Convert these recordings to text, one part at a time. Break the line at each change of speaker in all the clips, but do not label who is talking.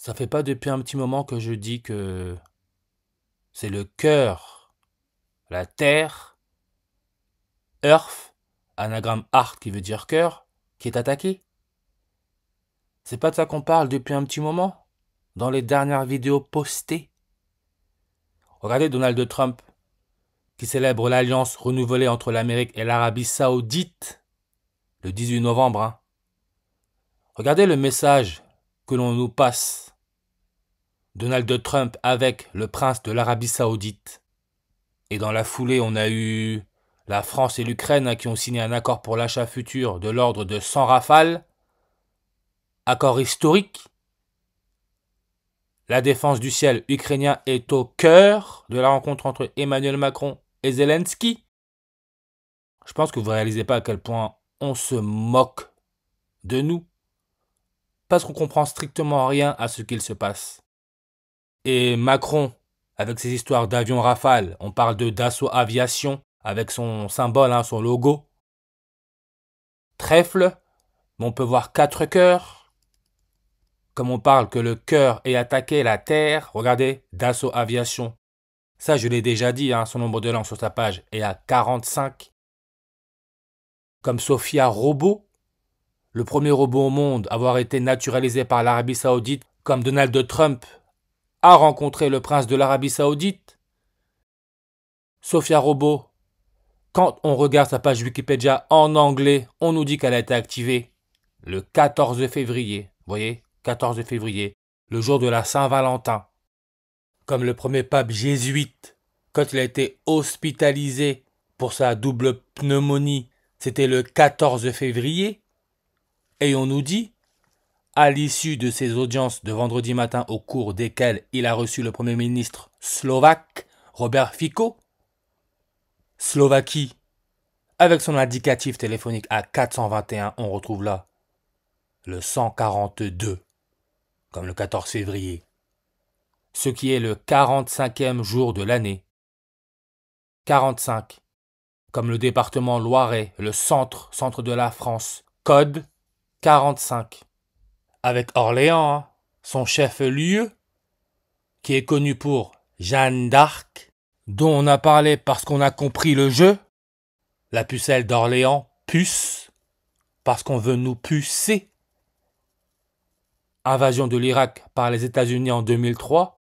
Ça fait pas depuis un petit moment que je dis que c'est le cœur, la terre, Earth, anagramme Art qui veut dire cœur, qui est attaqué. C'est pas de ça qu'on parle depuis un petit moment, dans les dernières vidéos postées. Regardez Donald Trump, qui célèbre l'alliance renouvelée entre l'Amérique et l'Arabie Saoudite le 18 novembre. Regardez le message que l'on nous passe. Donald Trump avec le prince de l'Arabie Saoudite. Et dans la foulée, on a eu la France et l'Ukraine qui ont signé un accord pour l'achat futur de l'ordre de 100 rafales. Accord historique. La défense du ciel ukrainien est au cœur de la rencontre entre Emmanuel Macron et Zelensky. Je pense que vous ne réalisez pas à quel point on se moque de nous. Parce qu'on comprend strictement rien à ce qu'il se passe. Et Macron, avec ses histoires d'avions Rafale, on parle de Dassault Aviation, avec son symbole, son logo. Trèfle, mais on peut voir 4 cœurs. Comme on parle que le cœur est attaqué la terre, regardez, Dassault Aviation. Ça, je l'ai déjà dit, son nombre de langues sur sa page est à 45. Comme Sophia Robot, le premier robot au monde à avoir été naturalisé par l'Arabie Saoudite, comme Donald Trump a rencontré le prince de l'Arabie Saoudite. Sophia Robot, quand on regarde sa page Wikipédia en anglais, on nous dit qu'elle a été activée le 14 février. Vous voyez, 14 février, le jour de la Saint-Valentin. Comme le premier pape jésuite, quand il a été hospitalisé pour sa double pneumonie, c'était le 14 février. Et on nous dit, à l'issue de ces audiences de vendredi matin au cours desquelles il a reçu le Premier ministre slovaque, Robert Fico, Slovaquie, avec son indicatif téléphonique à 421, on retrouve là le 142, comme le 14 février, ce qui est le 45e jour de l'année. 45, comme le département Loiret, le centre de la France, code 45. Avec Orléans, son chef-lieu, qui est connu pour Jeanne d'Arc, dont on a parlé parce qu'on a compris le jeu. La pucelle d'Orléans, puce, parce qu'on veut nous pucer. Invasion de l'Irak par les États-Unis en 2003.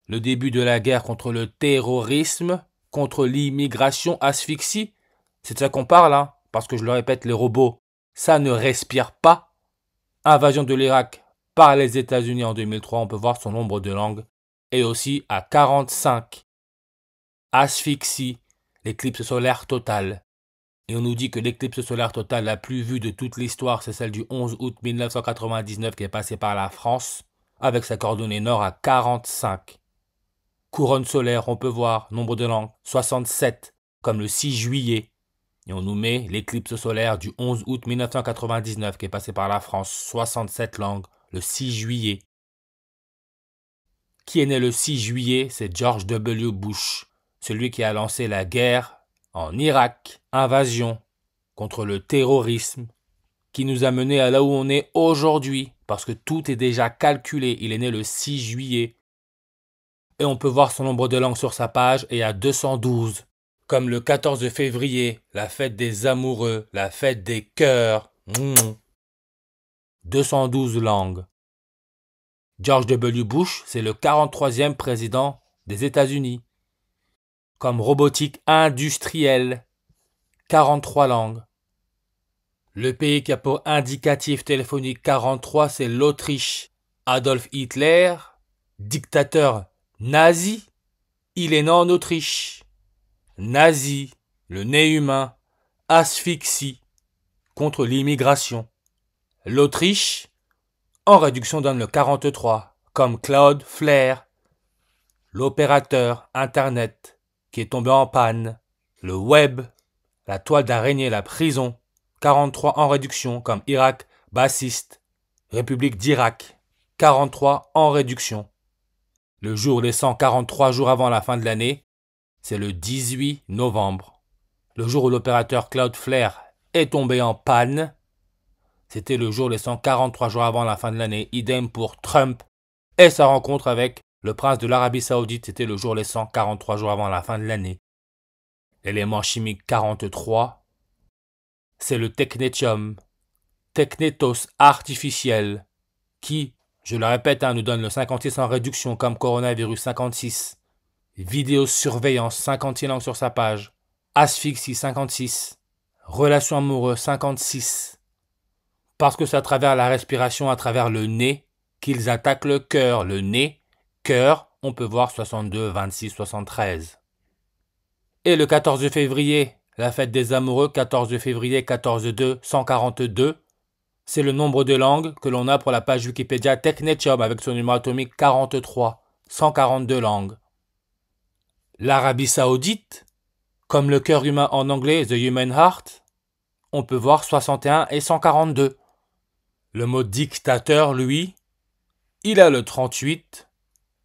Le début de la guerre contre le terrorisme, contre l'immigration asphyxie. C'est de ça qu'on parle, parce que je le répète, les robots, ça ne respire pas. Invasion de l'Irak par les États-Unis en 2003, on peut voir son nombre de langues. Et aussi à 45. Asphyxie, l'éclipse solaire totale. Et on nous dit que l'éclipse solaire totale la plus vue de toute l'histoire, c'est celle du 11 août 1999 qui est passée par la France, avec sa coordonnée nord à 45. Couronne solaire, on peut voir, nombre de langues, 67, comme le 6 juillet. Et on nous met l'éclipse solaire du 11 août 1999 qui est passée par la France, 67 langues, le 6 juillet. Qui est né le 6 juillet, c'est George W. Bush, celui qui a lancé la guerre en Irak, invasion contre le terrorisme, qui nous a menés à là où on est aujourd'hui, parce que tout est déjà calculé. Il est né le 6 juillet. Et on peut voir son nombre de langues sur sa page et à 212. Comme le 14 février, la fête des amoureux, la fête des cœurs. 212 langues. George W. Bush, c'est le 43e président des États-Unis. Comme robotique industrielle, 43 langues. Le pays qui a pour indicatif téléphonique 43, c'est l'Autriche. Adolf Hitler, dictateur nazi, il est né en Autriche. Nazi, le nez humain, asphyxie, contre l'immigration. L'Autriche, en réduction, donne le 43, comme Claude Flair, l'opérateur Internet, qui est tombé en panne. Le web, la toile d'araignée, la prison, 43 en réduction, comme Irak, bassiste, République d'Irak, 43 en réduction. Le jour des 143 jours avant la fin de l'année, c'est le 18 novembre. Le jour où l'opérateur Cloudflare est tombé en panne, c'était le jour des 143 jours avant la fin de l'année. Idem pour Trump, Et sa rencontre avec le prince de l'Arabie Saoudite, c'était le jour les 143 jours avant la fin de l'année. L'élément chimique 43, c'est le technétium, technétos artificiel, qui, je le répète, nous donne le 56 en réduction comme coronavirus 56, vidéosurveillance 56 langues sur sa page, asphyxie 56, relation amoureuse 56, parce que c'est à travers la respiration, à travers le nez, qu'ils attaquent le cœur. Le nez, cœur, on peut voir 62, 26, 73. Et le 14 février, la fête des amoureux, 14 février, 14-2, 142, c'est le nombre de langues que l'on a pour la page Wikipédia Technetium avec son numéro atomique 43, 142 langues. L'Arabie Saoudite, comme le cœur humain en anglais, the human heart, on peut voir 61 et 142. Le mot dictateur, lui, il a le 38,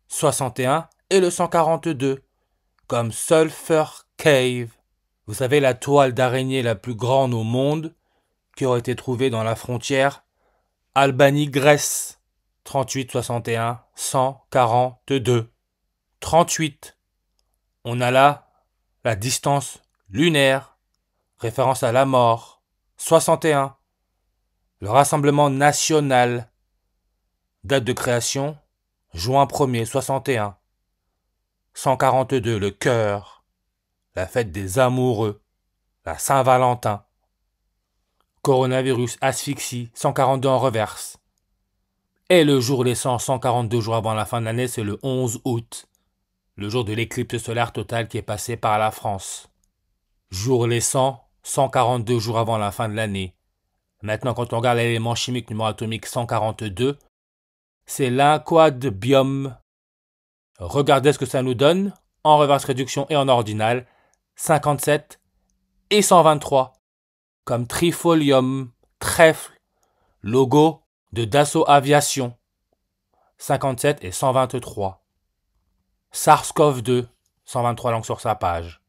61 et le 142, comme Sulphur Cave. Vous savez, la toile d'araignée la plus grande au monde qui aurait été trouvée dans la frontière Albanie-Grèce. 38, 61, 142. 38. On a là la distance lunaire, référence à la mort. 61. Le Rassemblement national. Date de création, juin 1er, 61. 142, le cœur. La fête des amoureux. La Saint-Valentin. Coronavirus, asphyxie, 142 en reverse. Et le jour des 142 jours avant la fin de l'année, c'est le 11 août. Le jour de l'éclipse solaire totale qui est passé par la France. Jour les 142 jours avant la fin de l'année. Maintenant, quand on regarde l'élément chimique numéro atomique 142, c'est l'inquadbium. Regardez ce que ça nous donne, en reverse réduction et en ordinal, 57 et 123, comme trifolium, trèfle, logo de Dassault Aviation, 57 et 123. SARS-CoV-2, 123 langues sur sa page,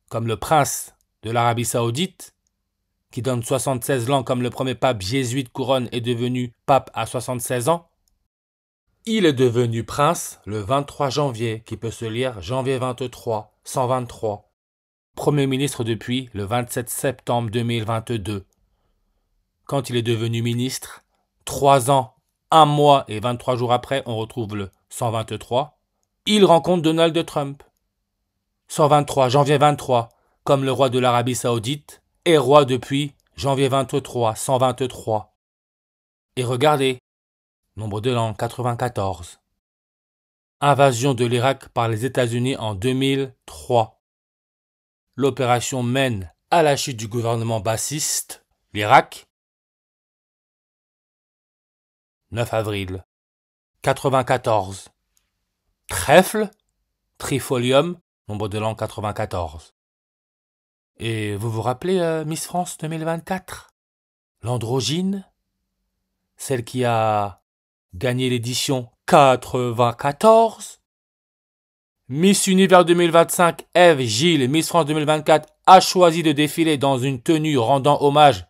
comme le prince de l'Arabie Saoudite, qui donne 76 langues comme le premier pape jésuite couronne est devenu pape à 76 ans. Il est devenu prince le 23 janvier, qui peut se lire janvier 23, 123. Premier ministre depuis le 27 septembre 2022. Quand il est devenu ministre, 3 ans, 1 mois et 23 jours après, on retrouve le 123. Il rencontre Donald Trump. 123, janvier 23, comme le roi de l'Arabie Saoudite, est roi depuis janvier 23, 123. Et regardez, nombre de langues, 94. Invasion de l'Irak par les États-Unis en 2003. L'opération mène à la chute du gouvernement bassiste, l'Irak. 9 avril. 94. Trèfle, trifolium, nombre de langues 94. Et vous vous rappelez Miss France 2024 ? L'androgyne ? Celle qui a gagné l'édition 94. Miss Univers 2025, Ève Gilles, Miss France 2024, a choisi de défiler dans une tenue rendant hommage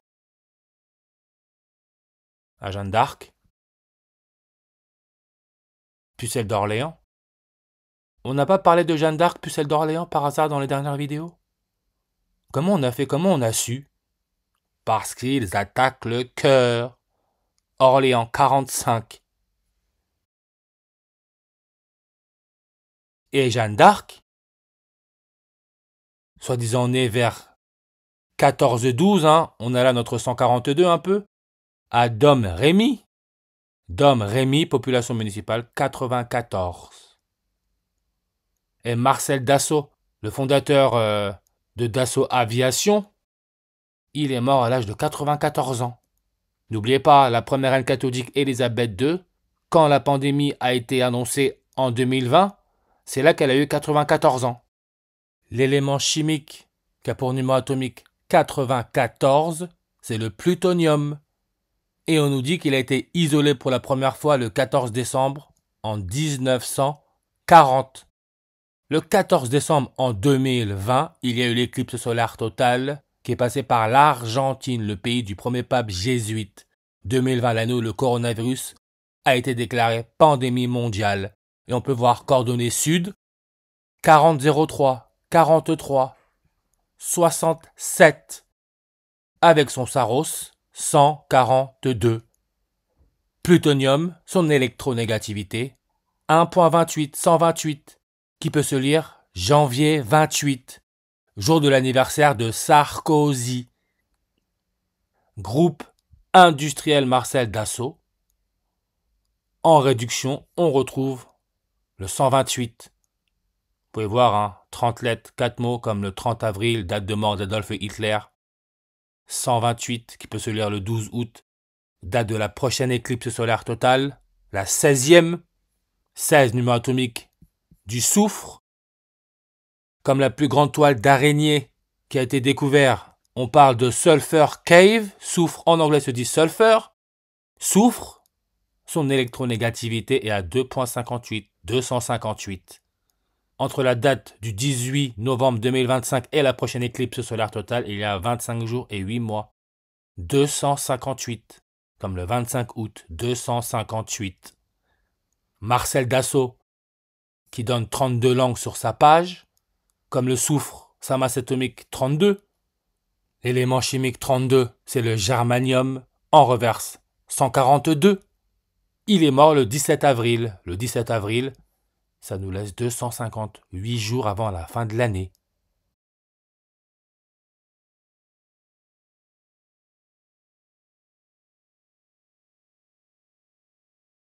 à Jeanne d'Arc, Pucelle d'Orléans. On n'a pas parlé de Jeanne d'Arc, Pucelle d'Orléans par hasard dans les dernières vidéos ? Comment on a fait ? Comment on a su ? Parce qu'ils attaquent le cœur. Orléans 45. Et Jeanne d'Arc, soi-disant née vers 14-12, on a là notre 142 un peu, à Dom-Rémy. Dom-Rémy, population municipale 94. Et Marcel Dassault, le fondateur de Dassault Aviation, il est mort à l'âge de 94 ans. N'oubliez pas, la première reine catholique Élisabeth II, quand la pandémie a été annoncée en 2020, c'est là qu'elle a eu 94 ans. L'élément chimique qui a pour numéro atomique 94, c'est le plutonium. Et on nous dit qu'il a été isolé pour la première fois le 14 décembre en 1940. Le 14 décembre en 2020, il y a eu l'éclipse solaire totale qui est passée par l'Argentine, le pays du premier pape jésuite. 2020, l'année où le coronavirus a été déclarée pandémie mondiale. Et on peut voir coordonnées sud, 4003, 43, 67, avec son Saros, 142. Plutonium, son électronégativité, 1.28, 128, qui peut se lire janvier 28, jour de l'anniversaire de Sarkozy. Groupe industriel Marcel Dassault. En réduction, on retrouve le 128. Vous pouvez voir, 30 lettres, 4 mots comme le 30 avril, date de mort d'Adolf Hitler. 128, qui peut se lire le 12 août, date de la prochaine éclipse solaire totale. La 16e, 16 numéro atomique du soufre. Comme la plus grande toile d'araignée qui a été découverte, on parle de Sulfur Cave. Soufre en anglais se dit sulfur. Soufre, son électronégativité est à 2.58, 258. Entre la date du 18 novembre 2025 et la prochaine éclipse solaire totale, il y a 25 jours et 8 mois. 258, comme le 25 août, 258. Marcel Dassault, qui donne 32 langues sur sa page, comme le soufre, sa masse atomique 32. L'élément chimique 32, c'est le germanium, en reverse 142. Il est mort le 17 avril. Le 17 avril, ça nous laisse 258 jours avant la fin de l'année.